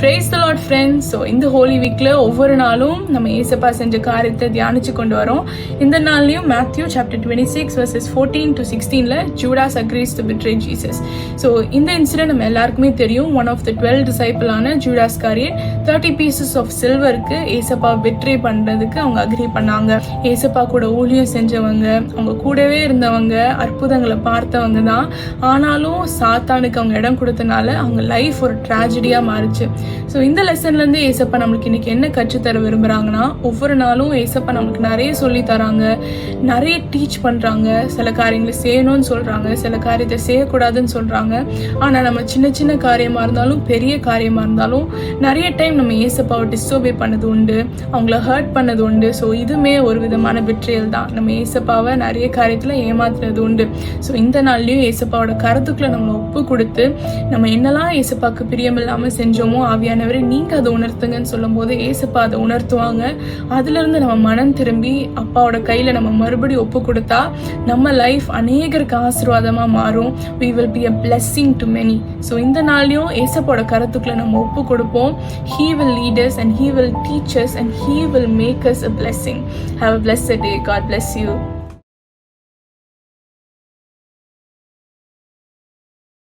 Praise the Lord friends. So இந்த ஹோலி வீக்ல ஒவ்வொரு நாளும் நம்ம ஏசப்பா செஞ்ச காரியத்தை தியானிச்சு கொண்டு வரோம். இந்த நாள்லயும் மேத்யூ சாப்டர் 26 verses 14 to 16ல Judas agrees to betray Jesus. So இந்த இன்சிடென்ட் நம்ம எல்லாருக்குமே தெரியும். ஒன் ஆஃப் த 12 disciple ஆன ஜூடாஸ் காரியட் 30 pieces of silverக்கு ஏசப்பா betray பண்றதுக்கு அவங்க அக்ரி பண்ணாங்க. ஏசப்பா கூட ஊழியம் செஞ்சவங்க, அவங்க கூடவே இருந்தவங்க, அற்புதங்களை பார்த்தவங்க தான். ஆனாலும் சாத்தானுக்கு அவங்க இடம் கொடுத்தனால அவங்க லைஃப் ஒரு ட்ராஜடியா மாறிச்சு. ஸோ இந்த லெசன்லேருந்து ஏசப்பா நம்மளுக்கு இன்னைக்கு என்ன கற்றுத்தர விரும்புகிறாங்கன்னா, ஒவ்வொரு நாளும் ஏசப்பா நமக்கு நிறைய சொல்லி தராங்க, நிறைய டீச் பண்ணுறாங்க. சில காரியங்களை செய்யணும்னு சொல்கிறாங்க, சில காரியத்தை செய்யக்கூடாதுன்னு சொல்கிறாங்க. ஆனால் நம்ம சின்ன சின்ன காரியமாக இருந்தாலும் பெரிய காரியமாக இருந்தாலும் நிறைய டைம் நம்ம ஏசப்பாவை டிஸ்ஓபே பண்ணது உண்டு, அவங்கள ஹர்ட் பண்ணது உண்டு. ஸோ இதுவுமே ஒரு விதமான பெட்ரியல் தான். நம்ம ஏசப்பாவை நிறைய காரியத்தில் ஏமாத்துறது உண்டு. ஸோ இந்த நாள்லையும் ஏசப்பாவோட கருத்துக்களை நம்ம ஒப்பு கொடுத்து நம்ம என்னெல்லாம் ஏசப்பாவுக்கு பிரியமில்லாமல் செஞ்சோமோ ஆவியானவரை நீங்க அதை உணர்த்துங்கன்னு சொல்லும் போது ஏசப்பா அதை உணர்த்துவாங்க. அதுல இருந்து நம்ம மனம் திரும்பி அப்பாவோட கையில நம்ம மறுபடியும் ஒப்பு கொடுத்தா நம்ம லைஃப் அநேகருக்கு ஆசீர்வாதமா மாறும். we will be a blessing to many. So இந்த நாள்லயும் ஏசப்பாவோட கருத்துக்களை நம்ம ஒப்பு கொடுப்போம். he will lead us and he will teach us and he will make us a blessing. Have a blessed day. God bless you.